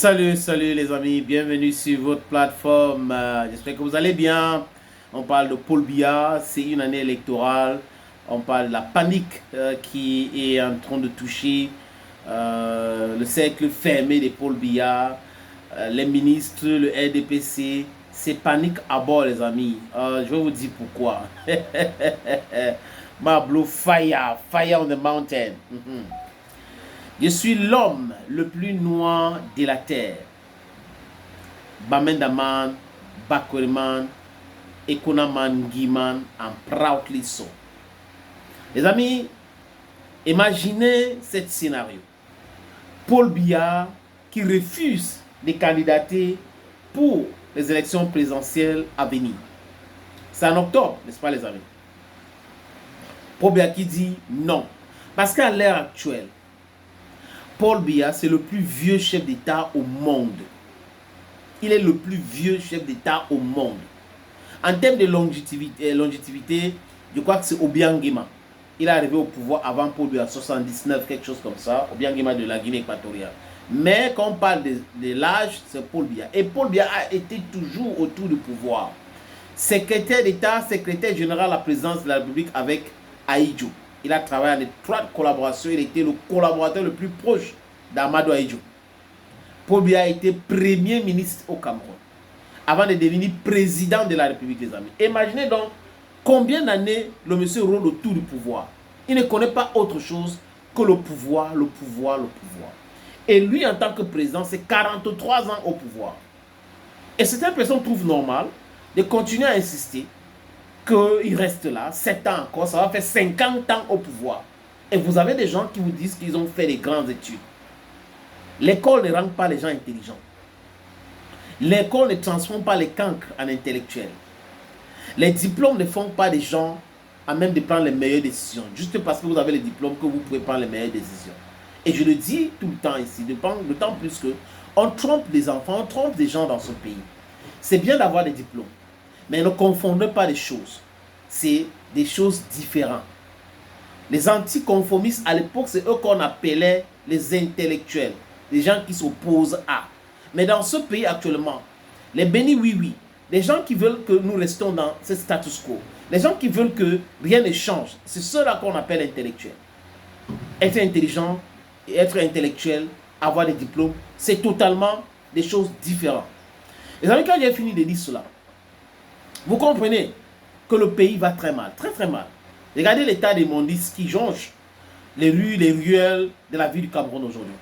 Salut les amis, bienvenue sur votre plateforme. J'espère que vous allez bien. On parle de Paul Biya, c'est une année électorale. On parle de la panique qui est en train de toucher le cercle fermé de Paul Biya, les ministres, le RDPC. C'est panique à bord les amis. Je vais vous dire pourquoi. Ma blue fire, fire on the mountain. Je suis l'homme le plus noir de la terre. Bamendaman, Bakweman, Ekonaman, Giman, and proudly so. Les amis, imaginez ce scénario. Paul Biya qui refuse de candidater pour les élections présidentielles à venir. C'est en octobre, n'est-ce pas les amis? Paul Biya qui dit non. Parce qu'à l'heure actuelle, Paul Biya, c'est le plus vieux chef d'État au monde. Il est le plus vieux chef d'État au monde. En termes de longévité, je crois que c'est Obiang Nguema. Il est arrivé au pouvoir avant Paul Biya, 79, quelque chose comme ça. Obiang Nguema de la Guinée équatoriale. Mais quand on parle de l'âge, c'est Paul Biya. Et Paul Biya a été toujours autour du pouvoir. Secrétaire d'État, secrétaire général à la présidence de la République avec Ahidjo. Il a travaillé en étroite collaboration. Il était le collaborateur le plus proche d'Amadou Ahidjo. Paul Biya a été premier ministre au Cameroun avant de devenir président de la République, les amis. Imaginez donc combien d'années le monsieur rôde autour du pouvoir. Il ne connaît pas autre chose que le pouvoir, le pouvoir, le pouvoir. Et lui, en tant que président, c'est 43 ans au pouvoir. Et certaines personnes trouvent normal de continuer à insister qu'il reste là, 7 ans encore, ça va faire 50 ans au pouvoir. Et vous avez des gens qui vous disent qu'ils ont fait des grandes études. L'école ne rend pas les gens intelligents. L'école ne transforme pas les cancres en intellectuels. Les diplômes ne font pas des gens à même de prendre les meilleures décisions. Juste parce que vous avez les diplômes que vous pouvez prendre les meilleures décisions. Et je le dis tout le temps ici, d'autant plus que on trompe des enfants, on trompe des gens dans ce pays. C'est bien d'avoir des diplômes. Mais ne confondez pas les choses. C'est des choses différentes. Les anticonformistes, à l'époque, c'est eux qu'on appelait les intellectuels. Les gens qui s'opposent à. Mais dans ce pays actuellement, les bénis oui-oui, les gens qui veulent que nous restions dans ce status quo, les gens qui veulent que rien ne change, c'est ceux-là qu'on appelle intellectuels. Être intelligent et être intellectuel, avoir des diplômes, c'est totalement des choses différentes. Les amis, quand j'ai fini de dire cela, vous comprenez que le pays va très mal, très très mal. Regardez l'état des immondices qui jonchent les rues, les ruelles de la ville du Cameroun aujourd'hui.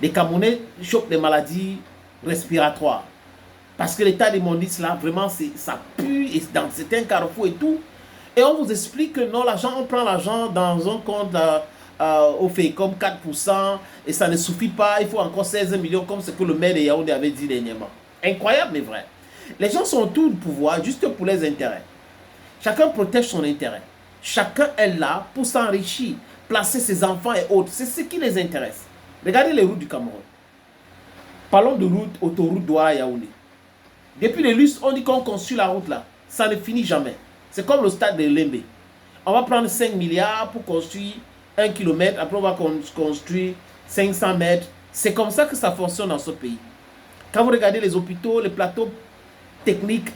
Les Camerounais chopent des maladies respiratoires. Parce que l'état des immondices là, vraiment, ça pue et dans certains carrefours et tout. Et on vous explique que non, l'argent, on prend l'argent dans un compte au fait comme 4% et ça ne suffit pas. Il faut encore 16 millions comme ce que le maire de Yaoundé avait dit dernièrement. Incroyable mais vrai. Les gens sont autour du pouvoir juste pour les intérêts. Chacun protège son intérêt. Chacun est là pour s'enrichir, placer ses enfants et autres. C'est ce qui les intéresse. Regardez les routes du Cameroun. Parlons de route, autoroute Douala-Yaoundé. Depuis les lustres, on dit qu'on construit la route là. Ça ne finit jamais. C'est comme le stade de Lembe. On va prendre 5 milliards pour construire 1 kilomètre. Après, on va construire 500 mètres. C'est comme ça que ça fonctionne dans ce pays. Quand vous regardez les hôpitaux, les plateaux techniques,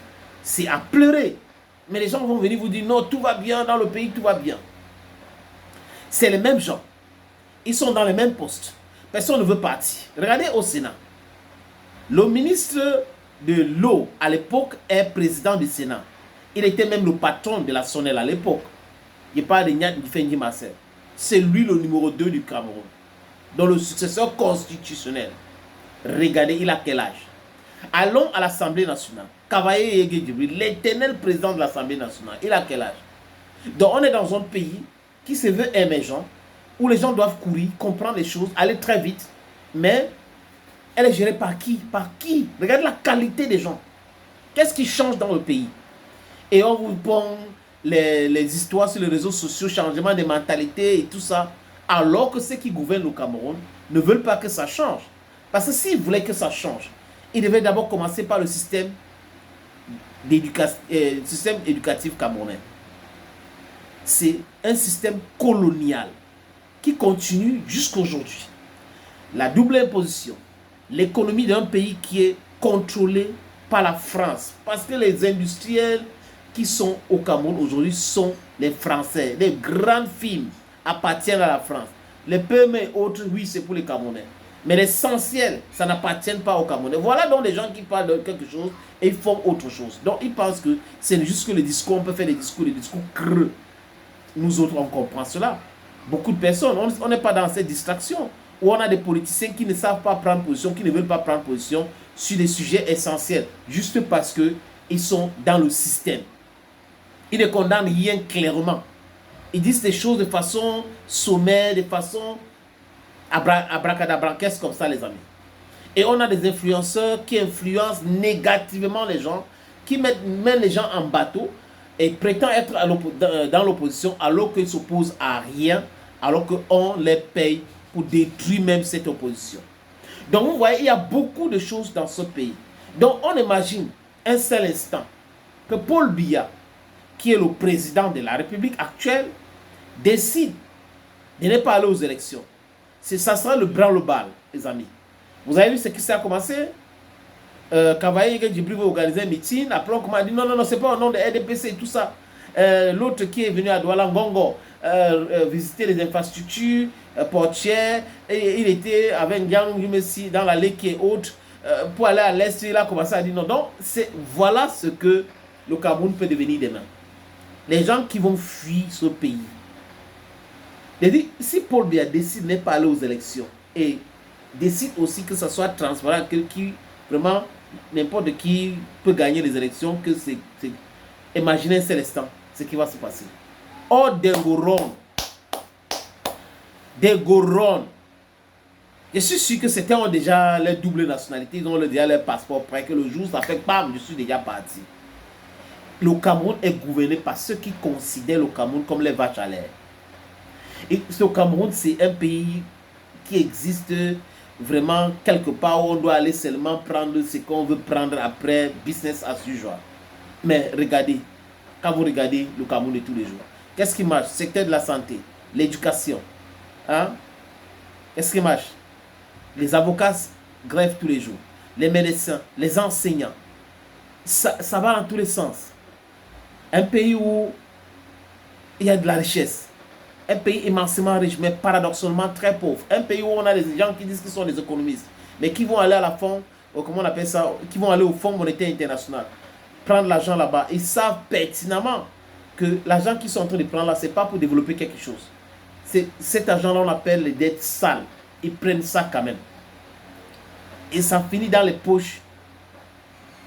c'est à pleurer. Mais les gens vont venir vous dire non, tout va bien dans le pays, tout va bien. C'est les mêmes gens. Ils sont dans les mêmes postes. Personne ne veut partir. Regardez au Sénat. Le ministre de l'eau à l'époque est président du Sénat. Il était même le patron de la SONEL à l'époque. Il parle de Nyat Ndifendi Marcel. C'est lui le numéro 2 du Cameroun. Donc le successeur constitutionnel. Regardez, il a quel âge? Allons à l'Assemblée nationale. Kavaye Yege Djibril, l'éternel président de l'Assemblée nationale. Il a quel âge? Donc on est dans un pays qui se veut émergent, où les gens doivent courir, comprendre les choses, aller très vite. Mais elle est gérée par qui? Par qui? Regardez la qualité des gens. Qu'est-ce qui change dans le pays? Et on vous prend les histoires sur les réseaux sociaux, changement de mentalité et tout ça, alors que ceux qui gouvernent le Cameroun ne veulent pas que ça change. Parce que s'ils voulaient que ça change, ils devaient d'abord commencer par le système éducatif camerounais. C'est un système colonial qui continue jusqu'à aujourd'hui. La double imposition, l'économie d'un pays qui est contrôlé par la France. Parce que les industriels qui sont au Cameroun aujourd'hui sont les Français. Les grandes firmes appartiennent à la France. Les PME et autres, oui, c'est pour les Camerounais. Mais l'essentiel, ça n'appartient pas aux Camerounais. Voilà donc les gens qui parlent de quelque chose et ils font autre chose. Donc ils pensent que c'est juste que le discours, on peut faire des discours creux. Nous autres, on comprend cela. Beaucoup de personnes, on n'est pas dans cette distraction où on a des politiciens qui ne savent pas prendre position, qui ne veulent pas prendre position sur des sujets essentiels, juste parce qu'ils sont dans le système. Ils ne condamnent rien clairement. Ils disent des choses de façon sommaire, de façon abracadabranquesque comme ça, les amis. Et on a des influenceurs qui influencent négativement les gens, qui mettent les gens en bateau et prétendent être dans l'opposition alors qu'ils ne s'opposent à rien, alors qu'on les paye pour détruire même cette opposition. Donc vous voyez, il y a beaucoup de choses dans ce pays. Donc on imagine un seul instant que Paul Biya, qui est le président de la République actuelle, décide de ne pas aller aux élections. Ça sera le branle-bas, les amis. Vous avez vu ce qui s'est commencé? Kavaye Djibril va organiser un meeting. Après, on a dit non, c'est pas au nom de RDPC et tout ça. L'autre qui est venu à Douala Ngongo visiter les infrastructures portières. Et il était avec Gang Messi dans la lake et autres. Pour aller à l'Est, il a commencé à dire non. Donc, voilà ce que le Cameroun peut devenir demain. Les gens qui vont fuir ce pays. Si Paul Biya décide de ne pas aller aux élections et décide aussi que ce soit transparent, que vraiment n'importe qui peut gagner les élections, que c'est imaginez un seul instant ce qui va se passer. Oh, des Goron. Je suis sûr que certains ont déjà leur double nationalité, ils ont déjà leur passeport prêt, que le jour ça fait bam, je suis déjà parti. Le Cameroun est gouverné par ceux qui considèrent le Cameroun comme les vaches à l'air. Et ce Cameroun, c'est un pays qui existe vraiment quelque part où on doit aller seulement prendre ce qu'on veut prendre après, business as usual. Mais regardez, quand vous regardez le Cameroun de tous les jours, qu'est-ce qui marche? Secteur de la santé, l'éducation. Hein? Qu'est-ce qui marche? Les avocats grèvent tous les jours. Les médecins, les enseignants. Ça va dans tous les sens. Un pays où il y a de la richesse. Un pays immensément riche, mais paradoxalement très pauvre. Un pays où on a des gens qui disent qu'ils sont des économistes, mais qui vont aller à la fond, comment on appelle ça, qui vont aller au Fonds monétaire international, prendre l'argent là-bas. Ils savent pertinemment que l'argent qu'ils sont en train de prendre là, ce n'est pas pour développer quelque chose. Cet argent-là, on appelle les dettes sales. Ils prennent ça quand même. Et ça finit dans les poches.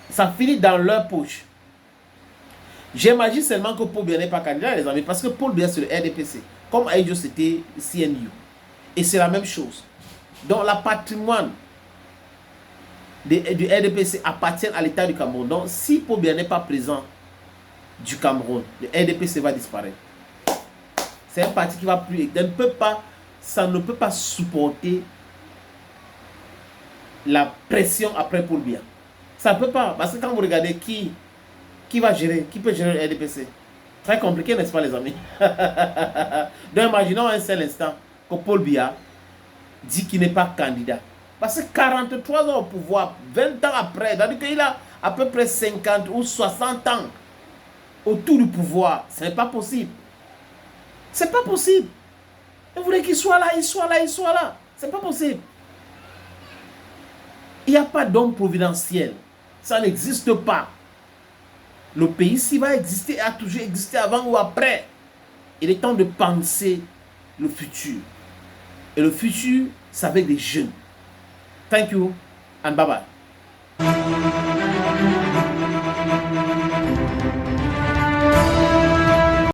Ça finit dans leurs poches. J'imagine seulement que Paul Biya n'est pas candidat, les amis, parce que Paul Biya c'est le RDPC. Comme Aïdjo c'était CNU. Et c'est la même chose. Donc, le patrimoine du RDPC appartient à l'État du Cameroun. Donc, si Paul Biya n'est pas présent du Cameroun, le RDPC va disparaître. C'est un parti qui va plus. Ça ne peut pas supporter la pression après Paul Biya. Ça ne peut pas. Parce que quand vous regardez qui va gérer, qui peut gérer le RDPC? Très compliqué, n'est-ce pas, les amis? Donc, imaginons un seul instant que Paul Biya dit qu'il n'est pas candidat. Parce que 43 ans au pouvoir, 20 ans après, c'est-à-dire qu'il a à peu près 50 ou 60 ans autour du pouvoir. Ce n'est pas possible. C'est pas possible. Vous voulez qu'il soit là, il soit là, il soit là. C'est pas possible. Il n'y a pas d'homme providentiel. Ça n'existe pas. Le pays, s'il va exister, a toujours existé avant ou après. Il est temps de penser le futur. Et le futur, c'est avec des jeunes. Thank you and bye bye.